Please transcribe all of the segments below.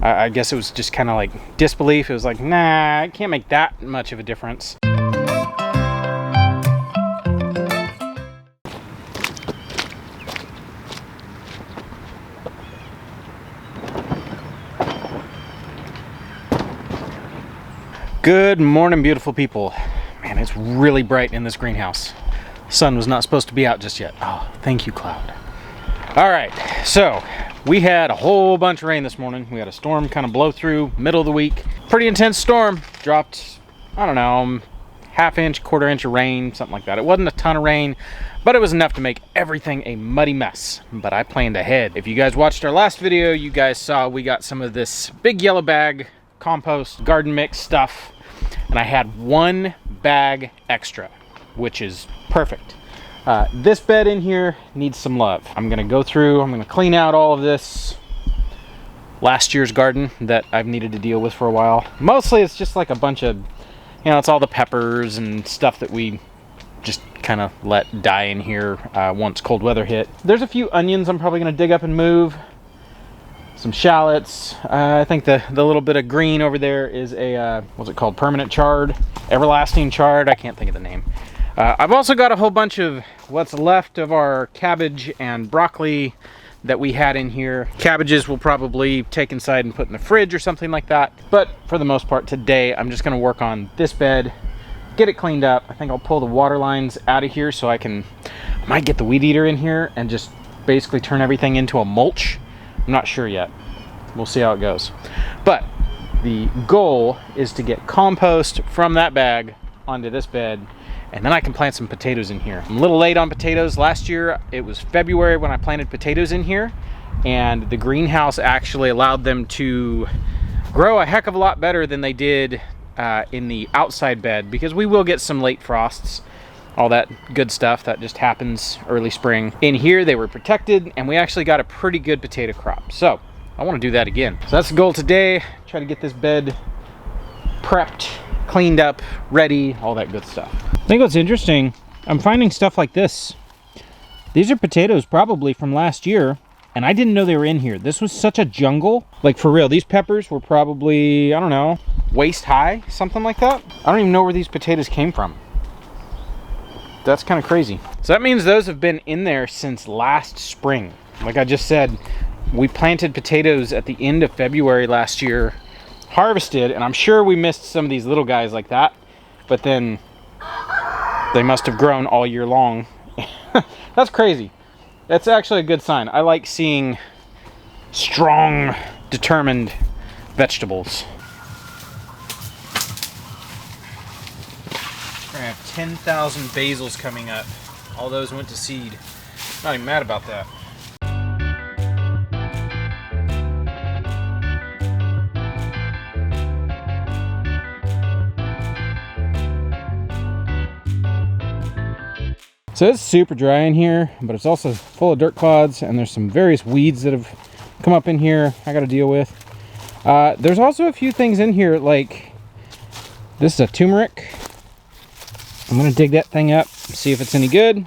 I guess it was just kind of like disbelief. It was like, nah, I can't make that much of a difference. Good morning, beautiful people. Man, it's really bright in this greenhouse. Sun was not supposed to be out just yet. Oh, thank you, cloud. All right, so we had a whole bunch of rain this morning. We had a storm kind of blow through middle of the week. Pretty intense storm. Dropped, I don't know, half inch, quarter inch of rain, something like that. It wasn't a ton of rain, but it was enough to make everything a muddy mess. But I planned ahead. If you guys watched our last video, you guys saw we got some of this big yellow bag compost garden mix stuff, and I had one bag extra, which is perfect. This bed in here needs some love. I'm gonna go through, I'm gonna clean out all of this last year's garden that I've needed to deal with for a while. Mostly it's just like a bunch of, it's all the peppers and stuff that we just kind of let die in here once cold weather hit. There's a few onions I'm probably gonna dig up and move. Some shallots. I think the little bit of green over there is a, what's it called? Permanent chard, everlasting chard. I can't think of the name. I've also got a whole bunch of what's left of our cabbage and broccoli that we had in here. Cabbages we'll probably take inside and put in the fridge or something like that. But for the most part today, I'm just gonna work on this bed, get it cleaned up. I think I'll pull the water lines out of here so I might get the weed eater in here and just basically turn everything into a mulch. I'm not sure yet. We'll see how it goes. But the goal is to get compost from that bag onto this bed, and then I can plant some potatoes in here. I'm a little late on potatoes. Last year, it was February when I planted potatoes in here, and the greenhouse actually allowed them to grow a heck of a lot better than they did in the outside bed, because we will get some late frosts. All that good stuff that just happens early spring. In here they were protected, and we actually got a pretty good potato crop. So I want to do that again. So that's the goal today. Try to get this bed prepped, cleaned up, ready, all that good stuff. I think what's interesting, I'm finding stuff like this. These are potatoes probably from last year, and I didn't know they were in here. This was such a jungle. Like, for real, these peppers were probably, I don't know, waist high, something like that. I don't even know where these potatoes came from. That's kind of crazy. So that means those have been in there since last spring. Like I just said, we planted potatoes at the end of February last year, harvested, and I'm sure we missed some of these little guys like that, but then they must have grown all year long. That's crazy. That's actually a good sign. I like seeing strong, determined vegetables. We're gonna have 10,000 basils coming up. All those went to seed. Not even mad about that. So it's super dry in here, but it's also full of dirt clods, and there's some various weeds that have come up in here I gotta deal with. There's also a few things in here, like this is a turmeric. I'm gonna dig that thing up, see if it's any good.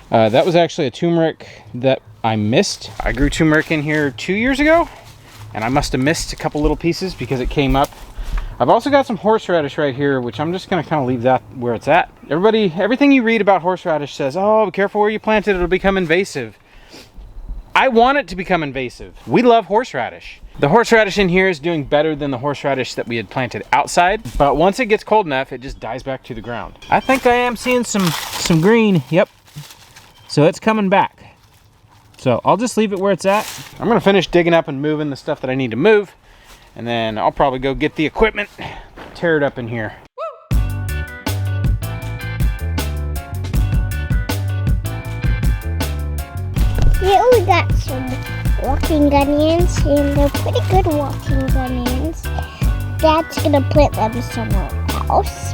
That was actually a turmeric that I missed. I grew turmeric in here 2 years ago, and I must have missed a couple little pieces because it came up. I've also got some horseradish right here, which I'm just gonna kind of leave that where it's at. Everything you read about horseradish says, oh, be careful where you plant it, it'll become invasive. I want it to become invasive. We love horseradish. The horseradish in here is doing better than the horseradish that we had planted outside, but once it gets cold enough, it just dies back to the ground. I think I am seeing some green, yep. So it's coming back. So I'll just leave it where it's at. I'm gonna finish digging up and moving the stuff that I need to move, and then I'll probably go get the equipment, tear it up in here. Here we got some walking onions, and they're pretty good walking onions. Dad's gonna plant them somewhere else.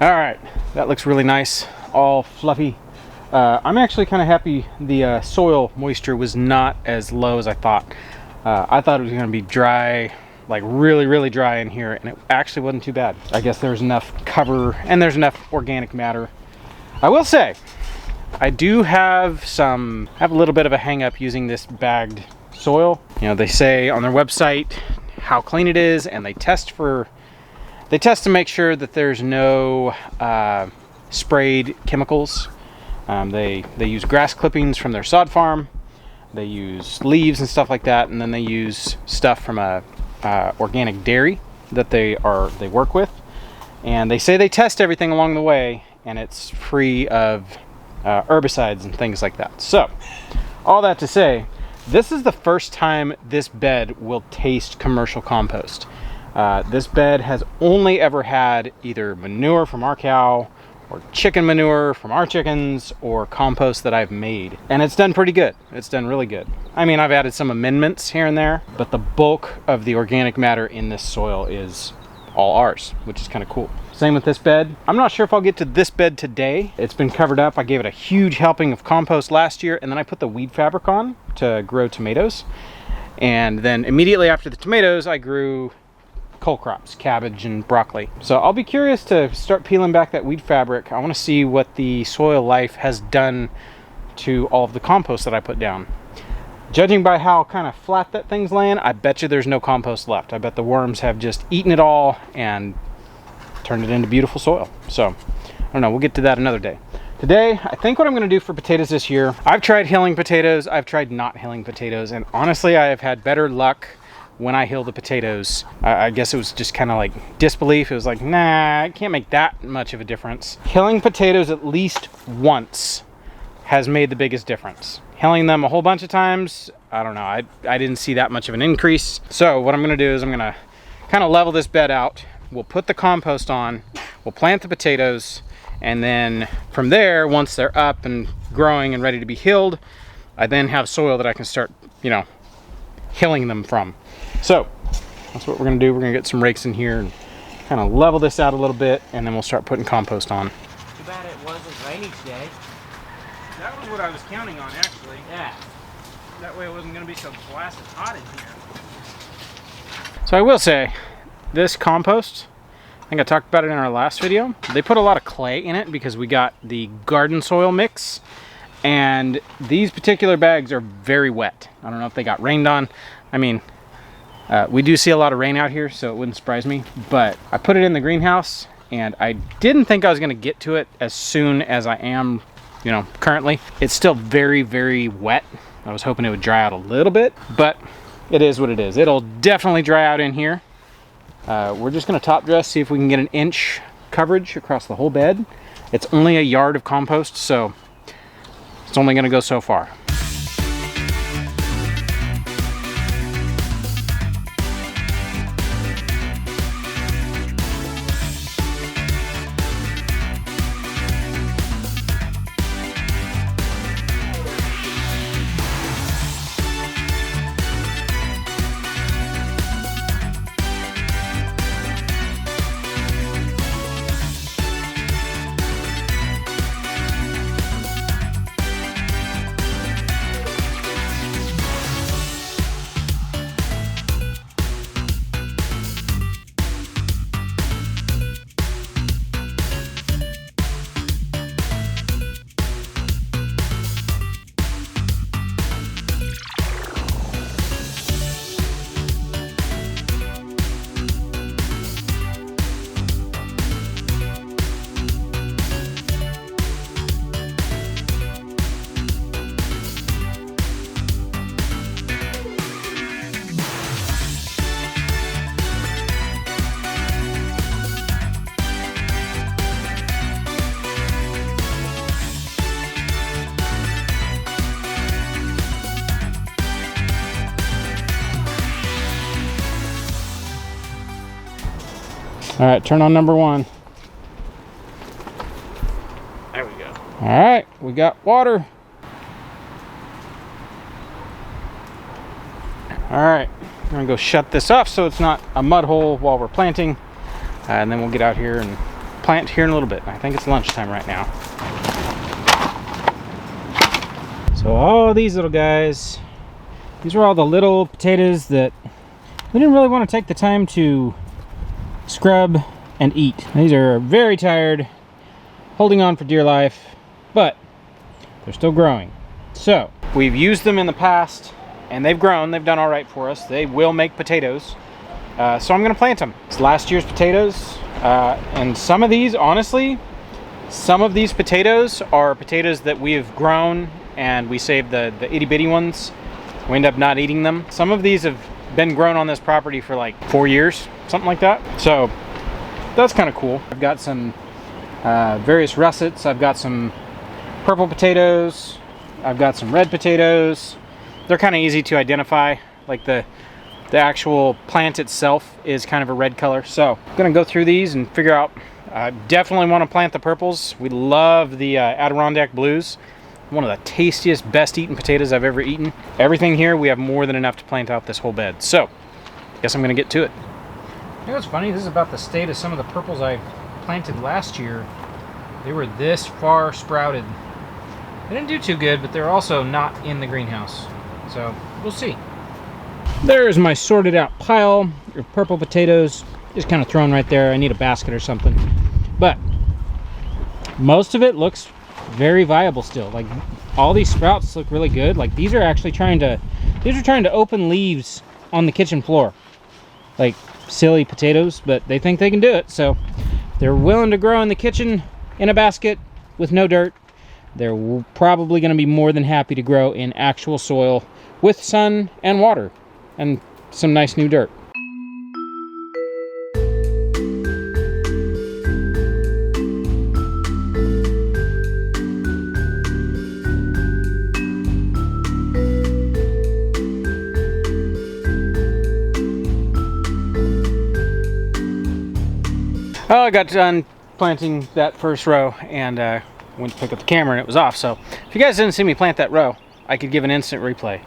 All right, that looks really nice, all fluffy. I'm actually kind of happy the soil moisture was not as low as I thought. I thought it was going to be dry, like really dry in here, and it actually wasn't too bad. I guess there's enough cover and there's enough organic matter. I will say, I do have a little bit of a hang up using this bagged soil. You know, they say on their website how clean it is, and they test to make sure that there's no sprayed chemicals. They use grass clippings from their sod farm. They use leaves and stuff like that, and then they use stuff from a organic dairy that they work with. And they say they test everything along the way, and it's free of herbicides and things like that. So, all that to say, this is the first time this bed will taste commercial compost. This bed has only ever had either manure from our cow, or chicken manure from our chickens, or compost that I've made. And it's done pretty good. It's done really good. I mean, I've added some amendments here and there, but the bulk of the organic matter in this soil is all ours, which is kind of cool. Same with this bed. I'm not sure if I'll get to this bed today. It's been covered up. I gave it a huge helping of compost last year, and then I put the weed fabric on to grow tomatoes. And then immediately after the tomatoes, I grew cole crops, cabbage and broccoli. So I'll be curious to start peeling back that weed fabric. I want to see what the soil life has done to all of the compost that I put down. Judging by how kind of flat that thing's laying, I bet you there's no compost left. I bet the worms have just eaten it all and turned it into beautiful soil. So I don't know, we'll get to that another day. Today, I think what I'm going to do for potatoes this year, I've tried hilling potatoes, I've tried not hilling potatoes, and honestly I have had better luck when I hill the potatoes. I guess it was just kind of like disbelief. It was like, nah, I can't make that much of a difference. Hilling potatoes at least once has made the biggest difference. Hilling them a whole bunch of times, I don't know, I didn't see that much of an increase. So what I'm gonna do is I'm gonna kind of level this bed out. We'll put the compost on, we'll plant the potatoes, and then from there, once they're up and growing and ready to be hilled, I then have soil that I can start, you know, hilling them from. So that's what we're gonna do. We're gonna get some rakes in here and kind of level this out a little bit, and then we'll start putting compost on. Too bad it wasn't rainy today. That was what I was counting on, actually. Yeah. That way it wasn't gonna be so blasted hot in here. So I will say, this compost, I think I talked about it in our last video. They put a lot of clay in it because we got the garden soil mix, and these particular bags are very wet. I don't know if they got rained on. I mean, we do see a lot of rain out here, so it wouldn't surprise me, but I put it in the greenhouse, and I didn't think I was gonna get to it as soon as I am, you know, currently. It's still very wet. I was hoping it would dry out a little bit, but it is what it is. It'll definitely dry out in here. We're just gonna top dress, see if we can get an inch coverage across the whole bed. It's only a yard of compost, so it's only gonna go so far. All right, turn on number one. There we go. All right, we got water. All right, I'm gonna go shut this off so it's not a mud hole while we're planting. And then we'll get out here and plant here in a little bit. I think it's lunchtime right now. So all these little guys, these are all the little potatoes that we didn't really want to take the time to scrub and eat. These are very tired, holding on for dear life, but they're still growing. So we've used them in the past and they've grown. They've done all right for us. They will make potatoes. So I'm going to plant them. It's last year's potatoes. And some of these, honestly, some of these potatoes are potatoes that we have grown and we saved the itty bitty ones. We end up not eating them. Some of these have been grown on this property for like 4 years, something like that. So that's kind of cool. I've got some various russets. I've got some purple potatoes. I've got some red potatoes. They're kind of easy to identify. Like the actual plant itself is kind of a red color. So I'm gonna go through these and figure out. I definitely want to plant the purples. We love the Adirondack blues. One of the tastiest, best eaten potatoes I've ever eaten. Everything here, we have more than enough to plant out this whole bed. So guess I'm gonna get to it. You know what's funny? This is about the state of some of the purples I planted last year. They were this far sprouted. They didn't do too good, but they're also not in the greenhouse. So we'll see. There's my sorted out pile of purple potatoes, just kind of thrown right there. I need a basket or something. But most of it looks very viable still. Like all these sprouts look really good. Like these are actually trying to open leaves on the kitchen floor. Like silly potatoes, but they think they can do it. So they're willing to grow in the kitchen in a basket with no dirt. They're probably going to be more than happy to grow in actual soil with sun and water and some nice new dirt. Oh, I got done planting that first row and went to pick up the camera and it was off. So if you guys didn't see me plant that row, I could give an instant replay.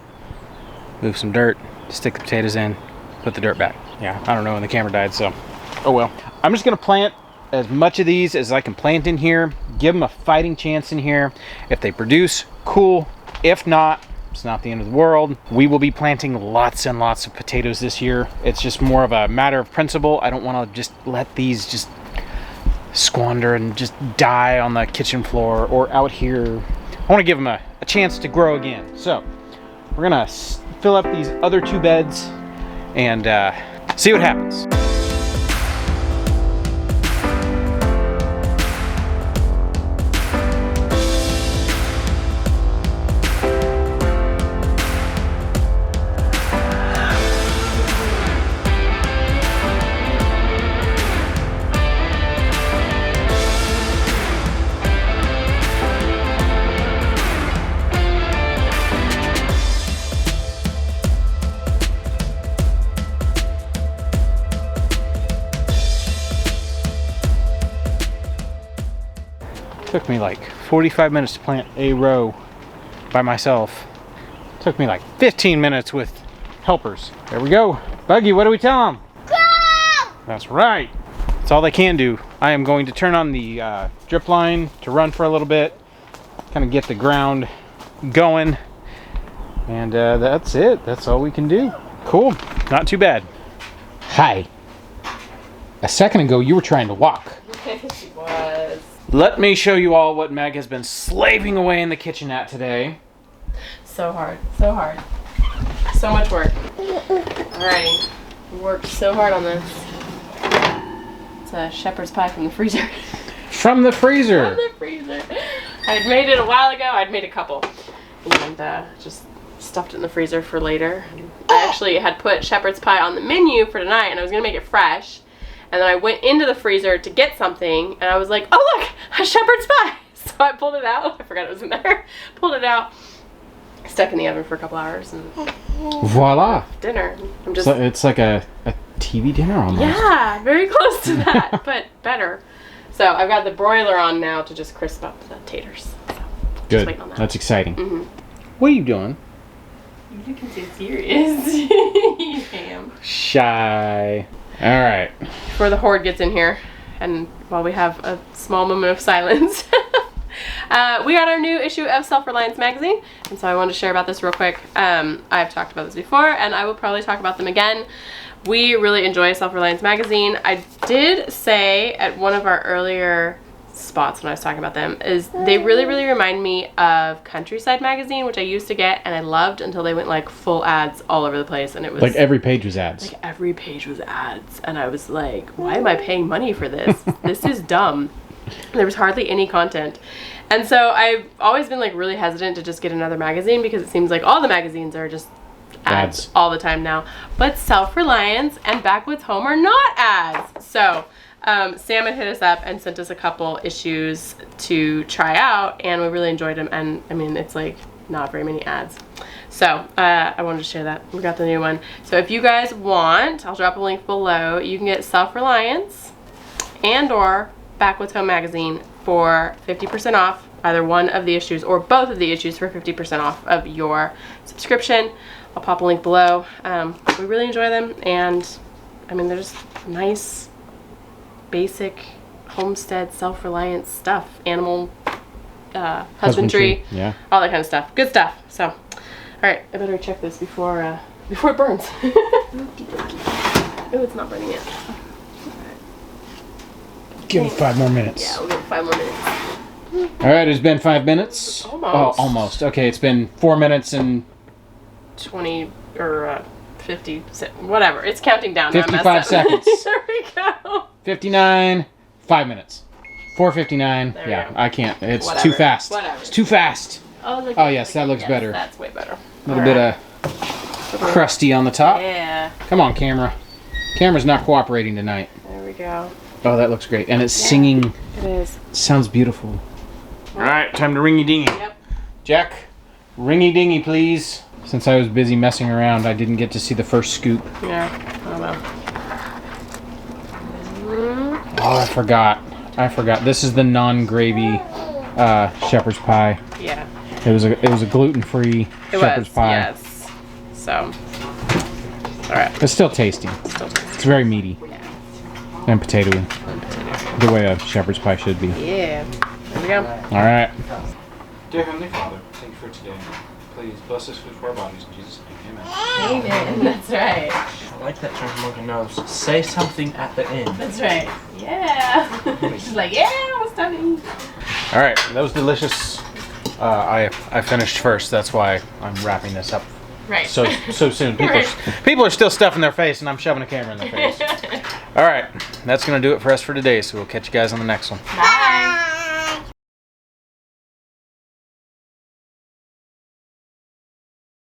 Move some dirt, stick the potatoes in, put the dirt back. Yeah, I don't know when the camera died, so oh well. I'm just gonna plant as much of these as I can plant in here, give them a fighting chance in here. If they produce, cool. If not, it's not the end of the world. We will be planting lots and lots of potatoes this year. It's just more of a matter of principle. I don't want to just let these just squander and just die on the kitchen floor or out here. I want to give them a chance to grow again. So we're gonna fill up these other two beds and see what happens. Took me like 45 minutes to plant a row by myself. Took me like 15 minutes with helpers. There we go. Buggy, what do we tell them? Go! That's right. That's all they can do. I am going to turn on the drip line to run for a little bit, kind of get the ground going, and that's it. That's all we can do. Cool. Not too bad. Hi. A second ago, you were trying to walk. She was. Let me show you all what Meg has been slaving away in the kitchen at today. So hard. So hard. So much work. Alrighty. We worked so hard on this. It's a shepherd's pie from the freezer. From the freezer? From the freezer. I had made it a while ago. I'd made a couple. And just stuffed it in the freezer for later. I actually had put shepherd's pie on the menu for tonight and I was going to make it fresh. And then I went into the freezer to get something, and I was like, oh look, a shepherd's pie. So I pulled it out. I forgot it was in there. Pulled it out, stuck in the oven for a couple hours, and voila. Dinner. I'm just. So it's like a TV dinner almost. Yeah, very close to that, but better. So I've got the broiler on now to just crisp up the taters. So good. Just waiting on that. That's exciting. Mm-hmm. What are you doing? You can say serious. You am. Shy. All right. Before the horde gets in here, and while we have a small moment of silence, we got our new issue of Self-Reliance magazine, and so I wanted to share about this real quick. I've talked about this before, and I will probably talk about them again. We really enjoy Self-Reliance magazine. I did say at one of our earlier spots when I was talking about them is they really remind me of Countryside magazine, which I used to get and I loved until they went like full ads all over the place, and it was like every page was ads. Like every page was ads, and I was like, why am I paying money for this? This is dumb. There was hardly any content. And so I've always been like really hesitant to just get another magazine because it seems like all the magazines are just ads all the time now. But Self-Reliance and Backwoods Home are not ads. So Sam had hit us up and sent us a couple issues to try out, and we really enjoyed them. And I mean, it's like not very many ads. So I wanted to share that. We got the new one. So if you guys want, I'll drop a link below. You can get Self-Reliance and or Backwoods Home magazine for 50% off, either one of the issues or both of the issues for 50% off of your subscription. I'll pop a link below. We really enjoy them, and I mean, they're just nice, basic homestead self-reliance stuff, animal husbandry, yeah, all that kind of stuff. Good stuff. So, all right, I better check this before it burns. Oh, it's not burning yet. Give it 5 more minutes. Yeah, we'll give it 5 more minutes. All right, it's been 5 minutes. Almost. Oh, almost. Okay, it's been 4 minutes and 20 or 50, whatever. It's counting down. 55 seconds. There we go. 59, 5 minutes. 4:59. There we Yeah, go. I can't. It's Whatever. too fast. Whatever. It's too fast. Oh, yes, that looks better. That's way better. A little bit of crusty on the top. Yeah. Come on, camera. Camera's not cooperating tonight. There we go. Oh, that looks great. And it's singing. It is. Sounds beautiful. All right, time to ringy dingy. Yep. Jack, ringy dingy, please. Since I was busy messing around, I didn't get to see the first scoop. Yeah. Oh well. Oh, I forgot. This is the non-gravy shepherd's pie. Yeah. It was a gluten-free shepherd's pie. Yes. So. All right. It's still tasty. Still tasty. It's very meaty Yeah. and potatoey, the way a shepherd's pie should be. Yeah. There we go. All right. Dear Heavenly Father, thank you for today. Please bless this food for our bodies in Jesus' name. Amen. Amen. That's right. I like that term from Morgan knows. Say something at the end. That's right. Yeah. She's like, yeah, what's time to eat? All right. That was delicious. I finished first. That's why I'm wrapping this up Right. so soon. Right. People are still stuffing their face, and I'm shoving a camera in their face. All right. That's gonna do it for us for today. So we'll catch you guys on the next one. Bye.